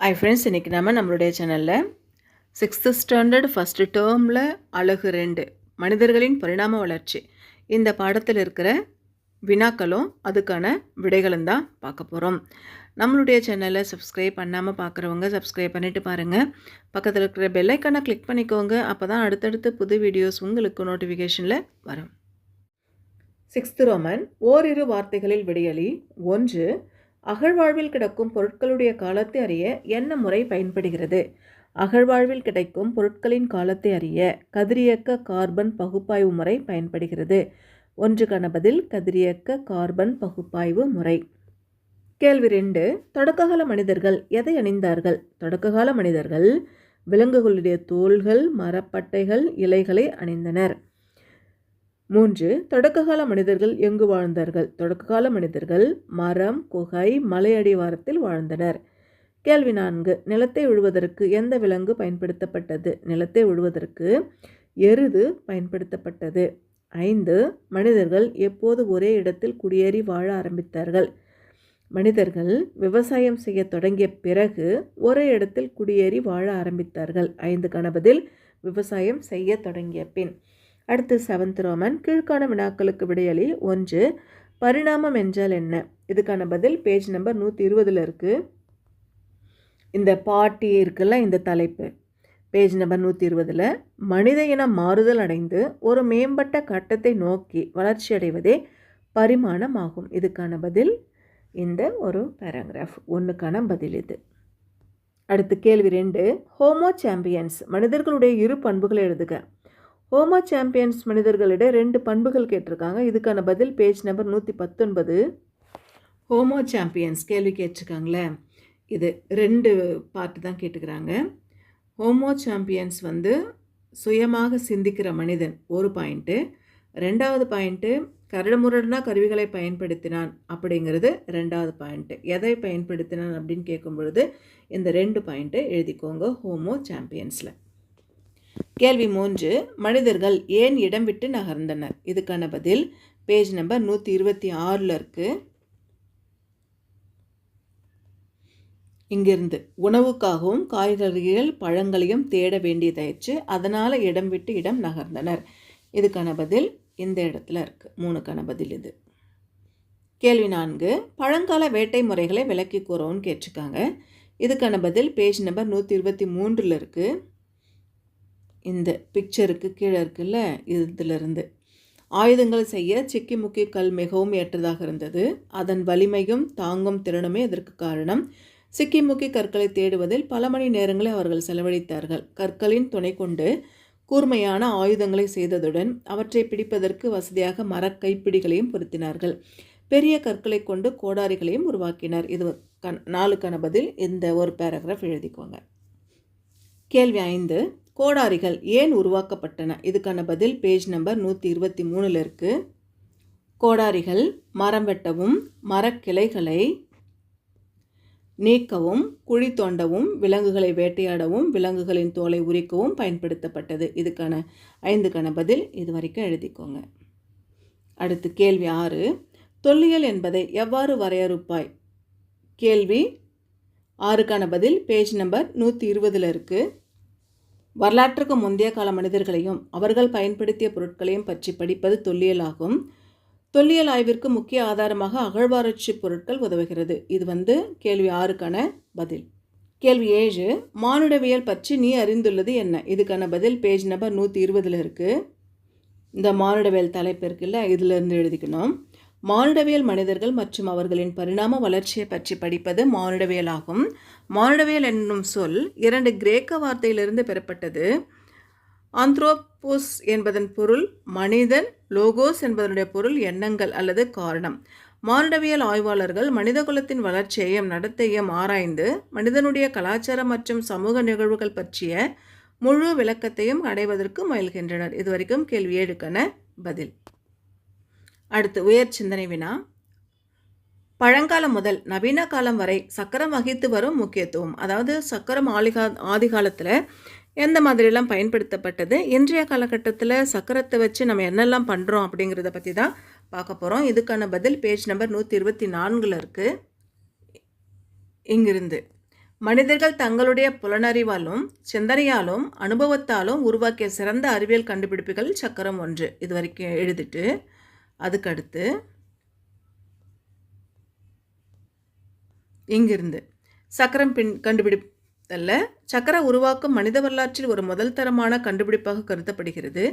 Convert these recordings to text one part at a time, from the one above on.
Hi friends, இன்றைக்கி நம்மளுடைய சேனலில் 6th ஸ்டாண்டர்ட் ஃபஸ்ட்டு டேர்மில் அழகு 2 மனிதர்களின் பரிணாம வளர்ச்சி இந்த பாடத்தில் இருக்கிற வினாக்களும் அதுக்கான விடைகளும் தான் பார்க்க போகிறோம். நம்மளுடைய சேனலை சப்ஸ்கிரைப் பண்ணாமல் பார்க்குறவங்க சப்ஸ்கிரைப் பண்ணிவிட்டு பாருங்கள். பக்கத்தில் இருக்கிற பெல்லைக்கானை கிளிக் பண்ணிக்கோங்க. அப்போ தான் அடுத்தடுத்து புது வீடியோஸ் உங்களுக்கு நோட்டிஃபிகேஷனில் வரும். 6th ரோமன் ஓரிரு வார்த்தைகளில் விடையளி. 1. அகழ்வாழ்வில் கிடக்கும் பொருட்களுடைய காலத்தை அறிய என்ன முறை பயன்படுகிறது? அகழ்வாழ்வில் கிடைக்கும் பொருட்களின் காலத்தை அறிய கதிரியக்க கார்பன் பகுப்பாய்வு முறை பயன்படுகிறது. 1க்கான பதில் கதிரியக்க கார்பன் பகுப்பாய்வு முறை. கேள்வி 2. தொடக்ககால மனிதர்கள் எதை அணிந்தார்கள்? தொடக்ககால மனிதர்கள் விலங்குகளுடைய தோள்கள், மரப்பட்டைகள், இலைகளை அணிந்தனர். 3. தொடக்ககால மனிதர்கள் எங்கு வாழ்ந்தார்கள்? தொடக்ககால மனிதர்கள் மரம், குகை, மலை அடிவாரத்தில் வாழ்ந்தனர். கேள்வி 4. நிலத்தை உழுவதற்கு எந்த விலங்கு பயன்படுத்தப்பட்டது? நிலத்தை உழுவதற்கு எருது பயன்படுத்தப்பட்டது. 5. மனிதர்கள் எப்போது ஒரே இடத்தில் குடியேறி வாழ ஆரம்பித்தார்கள்? மனிதர்கள் விவசாயம் செய்ய தொடங்கிய பிறகு ஒரே இடத்தில் குடியேறி வாழ ஆரம்பித்தார்கள். 5க்கான பதில் விவசாயம் செய்ய தொடங்கிய பின். அடுத்து 7th ரோமன் கீழ்காண வினாக்களுக்கு விடையளி. 1. பரிணாமம் என்றால் என்ன? இதுக்கான பதில் பேஜ் நம்பர் 120 இருக்குது. இந்த பாட்டி இருக்குல்ல, இந்த தலைப்பு பேஜ் நம்பர் 120. மனித இனம் மாறுதல் அடைந்து ஒரு மேம்பட்ட கட்டத்தை நோக்கி வளர்ச்சி அடைவதே பரிமாணம் ஆகும். இதுக்கான பதில் இந்த ஒரு பேராகிராஃப் 1க்கான பதில் இது. அடுத்து கேள்வி 2. ஹோமோ சாம்பியன்ஸ் மனிதர்களுடைய இரு பண்புகளை எழுதுக. ஹோமோ சாம்பியன்ஸ் மனிதர்களிடையே 2 பண்புகள் கேட்டிருக்காங்க. இதுக்கான பதில் பேஜ் நம்பர் 119. ஹோமோ சாம்பியன்ஸ் கேள்வி கேட்டிருக்காங்களே, இது 2 பார்ட்டு தான் கேட்டுக்கிறாங்க. ஹோமோ சாம்பியன்ஸ் சுயமாக சிந்திக்கிற மனிதன் ஒரு பாயிண்ட்டு. 2வது பாயிண்ட்டு கரடுமுரடான கருவிகளை பயன்படுத்தினான் அப்படிங்கிறது 2வது பாயிண்ட்டு. எதை பயன்படுத்தினான் அப்படின்னு கேட்கும் பொழுது இந்த 2 பாயிண்ட்டை எழுதிக்கோங்க ஹோமோ சாம்பியன்ஸில். கேள்வி 3. மனிதர்கள் ஏன் இடம் விட்டு நகர்ந்தனர்? இதுக்கான பதில் பேஜ் நம்பர் 126 இருக்குது. இங்கிருந்து உணவுக்காகவும் காய்கறிகள் பழங்களையும் தேட வேண்டியதாயிடுச்சு, அதனால் இடம் விட்டு இடம் நகர்ந்தனர். இதுக்கான பதில் இந்த இடத்துல இருக்குது. 3க்கான பதில் இது. கேள்வி 4. பழங்கால வேட்டை முறைகளை விளக்கி கூறவும் கேட்டிருக்காங்க. இதுக்கான பதில் பேஜ் நம்பர் 123 இருக்குது. இந்த பிக்சருக்கு கீழே இருக்குல்ல, இதிலிருந்து ஆயுதங்கள் செய்ய சிக்கி முக்கி கல் மிகவும் ஏற்றதாக இருந்தது. அதன் வலிமையும் தாங்கும் திறனுமே இதற்கு காரணம். சிக்கி முக்கி கற்களை தேடுவதில் பல மணி நேரங்களை அவர்கள் செலவழித்தார்கள். கற்களின் துணை கொண்டு கூர்மையான ஆயுதங்களை செய்ததுடன் அவற்றை பிடிப்பதற்கு வசதியாக மர கைப்பிடிகளையும் பொருத்தினார்கள். பெரிய கற்களை கொண்டு கோடாரிகளையும் உருவாக்கினர். இது 4க்கான பதில் இந்த ஒரு பேராகிராஃப் எழுதிக்கோங்க. கேள்வி 5. கோடாரிகள் ஏன் உருவாக்கப்பட்டன? இதுக்கான பதில் பேஜ் நம்பர் 123 இருக்குது. கோடாரிகள் மரம் வெட்டவும், மரக்கிளைகளை நீக்கவும், குழி தோண்டவும், விலங்குகளை வேட்டையாடவும், விலங்குகளின் தோலை உரிக்கவும் பயன்படுத்தப்பட்டது. இதுக்கான 5க்கான பதில் இது வரைக்கும் எழுதிக்கோங்க. அடுத்து கேள்வி 6. தொல்லியல் என்பதை எவ்வாறு வரையறுப்பாய்? கேள்வி 6க்கான பதில் பேஜ் நம்பர் 120 இருக்குது. வரலாற்றுக்கு முந்தைய கால மனிதர்களையும் அவர்கள் பயன்படுத்திய பொருட்களையும் பற்றி படிப்பது தொல்லியல் ஆகும். தொல்லியல் ஆய்விற்கு முக்கிய ஆதாரமாக அகழ்வாராய்ச்சி பொருட்கள் உதவுகிறது. இது கேள்வி 6க்கான பதில். கேள்வி 7. மானுடவியல் பற்றி நீ அறிந்துள்ளது என்ன? இதுக்கான பதில் பேஜ் நம்பர் 120 இருக்குது. இந்த மானுடவியல் தலைப்பு இருக்குல்ல, இதிலிருந்து எழுதிக்கணும். மானுடவியல் மனிதர்கள் மற்றும் அவர்களின் பரிணாம வளர்ச்சியை பற்றி படிப்பது மானுடவியல் ஆகும். மானுடவியல் என்னும் சொல் 2 கிரேக்க வார்த்தையிலிருந்து பெறப்பட்டது. ஆந்த்ரோபோஸ் என்பதன் பொருள் மனிதன், லோகோஸ் என்பதனுடைய பொருள் எண்ணங்கள் அல்லது காரணம். மானுடவியல் ஆய்வாளர்கள் மனித குலத்தின் வளர்ச்சியையும் நடத்தையும் ஆராய்ந்து மனிதனுடைய கலாச்சாரம் மற்றும் சமூக நிகழ்வுகள் பற்றிய முழு விளக்கத்தையும் அடைவதற்கு முயல்கின்றனர். இதுவரைக்கும் கேள்வி 7க்கான பதில். அடுத்து உயர் சிந்தனை வினா. பழங்காலம் முதல் நவீன காலம் வரை சக்கரம் வகித்து வரும் முக்கியத்துவம், அதாவது சக்கரம் ஆதி காலத்தில் எந்த மாதிரிலாம் பயன்படுத்தப்பட்டது, இன்றைய காலகட்டத்தில் சக்கரத்தை வச்சு நம்ம என்னெல்லாம் பண்ணுறோம் அப்படிங்கிறத பற்றி தான் பார்க்க போகிறோம். இதுக்கான பதில் பேஜ் நம்பர் 124 இருக்குது. இங்கிருந்து மனிதர்கள் தங்களுடைய புலனறிவாலும் சிந்தனையாலும் அனுபவத்தாலும் உருவாக்கிய சிறந்த அறிவியல் கண்டுபிடிப்புகள் சக்கரம் ஒன்று. இது வரைக்கும் எழுதிட்டு அதுக்கடுத்து இங்கிருந்து சக்கரம் கண்டுபிடித்தல்ல சக்கர உருவாக்கும் மனித வரலாற்றில் ஒரு முதல் தரமான கண்டுபிடிப்பாக கருதப்படுகிறது.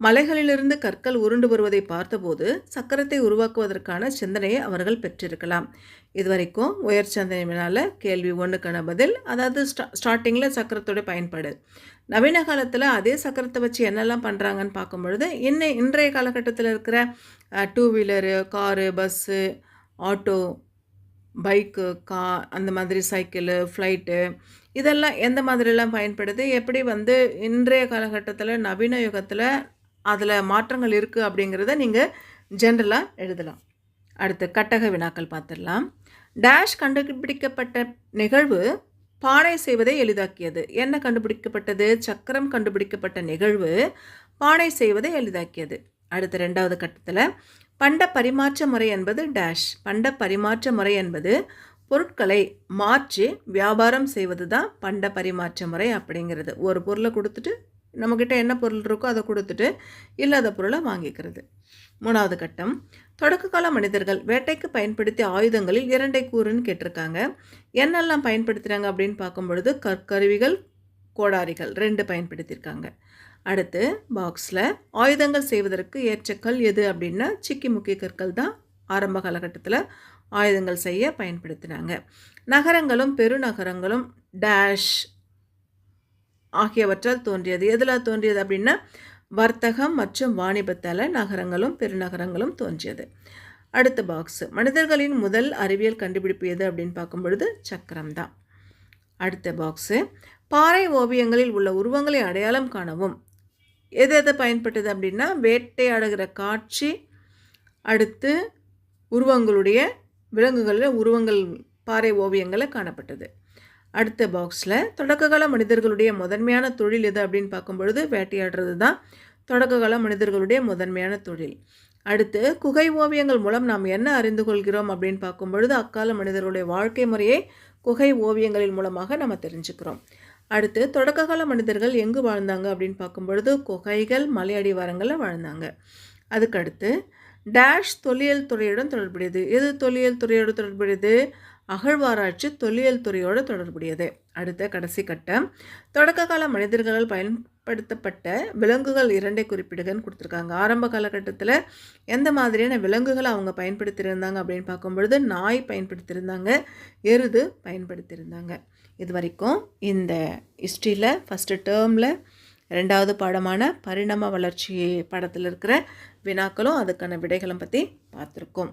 மலைகளிலிருந்து கற்கள் உருண்டு வருவதை பார்த்தபோது சக்கரத்தை உருவாக்குவதற்கான சிந்தனையை அவர்கள் பெற்றிருக்கலாம். இதுவரைக்கும் உயர் சிந்தனையினால் கேள்வி 1க்கான பதில். அதாவது ஸ்டார்டிங்கில் சக்கரத்தோட பயன்பாடு. நவீன காலத்தில் அதே சக்கரத்தை வச்சு என்னெல்லாம் பண்ணுறாங்கன்னு பார்க்கும்பொழுது இன்றைய காலகட்டத்தில் இருக்கிற 2 wheeler, car, bus, auto, bike, அந்த மாதிரி சைக்கிளு, ஃப்ளைட்டு இதெல்லாம் எந்த மாதிரிலாம் பயன்படுது, எப்படி இன்றைய காலகட்டத்தில் நவீன யுகத்தில் அதில் மாற்றங்கள் இருக்குது அப்படிங்கிறத நீங்கள் ஜென்ரலாக எழுதலாம். அடுத்து கட்டக வினாக்கள் பார்த்துடலாம். டேஷ் கண்டுபிடிக்கப்பட்ட நிகழ்வு பானை செய்வதை எளிதாக்கியது. என்ன கண்டுபிடிக்கப்பட்டது? சக்கரம் கண்டுபிடிக்கப்பட்ட நிகழ்வு பானை செய்வதை எளிதாக்கியது. அடுத்து 2வது கட்டத்தில் பண்ட பரிமாற்ற முறை என்பது டேஷ். பண்ட பரிமாற்ற முறை என்பது பொருட்களை மாற்றி வியாபாரம் செய்வது தான் பண்ட பரிமாற்ற முறை அப்படிங்கிறது. ஒரு பொருளை கொடுத்துட்டு நம்மக்கிட்ட என்ன பொருள் இருக்கோ அதை கொடுத்துட்டு இல்லாத பொருளை வாங்கிக்கிறது. 3வது கட்டம் தொடக்க கால மனிதர்கள் வேட்டைக்கு பயன்படுத்திய ஆயுதங்களில் 2 கூறுன்னு கேட்டிருக்காங்க. என்னெல்லாம் பயன்படுத்துகிறாங்க அப்படின்னு பார்க்கும்பொழுது கற்கருவிகள், கோடாரிகள் 2 பயன்படுத்தியிருக்காங்க. அடுத்து பாக்ஸில் ஆயுதங்கள் செய்வதற்கு ஏற்ற கல் எது அப்படின்னா சிக்கி முக்கிய கற்கள் தான் ஆரம்ப காலகட்டத்தில் ஆயுதங்கள் செய்ய பயன்படுத்தினாங்க. நகரங்களும் பெருநகரங்களும் டேஷ் ஆகியவற்றால் தோன்றியது. எதில் தோன்றியது அப்படின்னா வர்த்தகம் மற்றும் வாணிபத்தால் நகரங்களும் பெருநகரங்களும் தோன்றியது. அடுத்த பாக்ஸ் மனிதர்களின் முதல் அறிவியல் கண்டுபிடிப்பு எது அப்படின்னு பார்க்கும்பொழுது சக்கரம் தான். அடுத்த பாக்ஸு பாறை ஓவியங்களில் உள்ள உருவங்களை அடையாளம் காணவும் எது பயன்பட்டது அப்படின்னா வேட்டையாடுகிற காட்சி, அடுத்து உருவங்களுடைய விலங்குகளில் உருவங்கள் பாறை ஓவியங்களில் காணப்பட்டது. அடுத்த பாக்ஸில் தொடக்ககால மனிதர்களுடைய முதன்மையான தொழில் எது அப்படின்னு பார்க்கும்பொழுது வேட்டையாடுறது தான் தொடக்ககால மனிதர்களுடைய முதன்மையான தொழில். அடுத்து குகை ஓவியங்கள் மூலம் நாம் என்ன அறிந்து கொள்கிறோம் அப்படின்னு பார்க்கும்பொழுது அக்கால மனிதர்களுடைய வாழ்க்கை முறையை குகை ஓவியங்களின் மூலமாக நம்ம தெரிஞ்சுக்கிறோம். அடுத்து தொடக்ககால மனிதர்கள் எங்கு வாழ்ந்தாங்க அப்படின்னு பார்க்கும்பொழுது குகைகள், மலை அடிவாரங்களில் வாழ்ந்தாங்க. அதுக்கடுத்து டேஷ் தொல்லியல் துறையுடன் தொடர்புடையது. எது தொல்லியல் துறையோடு தொடர்புடையது? அகழ்வாராய்ச்சி தொல்லியல் துறையோடு தொடர்புடையது. அடுத்த கடைசி கட்டம் தொடக்க கால மனிதர்களால் பயன்படுத்தப்பட்ட விலங்குகள் 2 குறிப்பிடுகன்னு கொடுத்துருக்காங்க. ஆரம்ப காலகட்டத்தில் எந்த மாதிரியான விலங்குகளை அவங்க பயன்படுத்தியிருந்தாங்க அப்படின்னு பார்க்கும்பொழுது நாய் பயன்படுத்தியிருந்தாங்க, எருது பயன்படுத்தியிருந்தாங்க. இது வரைக்கும் இந்த ஹிஸ்ட்ரியில் ஃபஸ்ட்டு டேர்மில் 2வது பாடமான பரிணாம வளர்ச்சி பாடத்தில் இருக்கிற வினாக்களும் அதுக்கான விடைகளும் பற்றி பார்த்துருக்கோம்.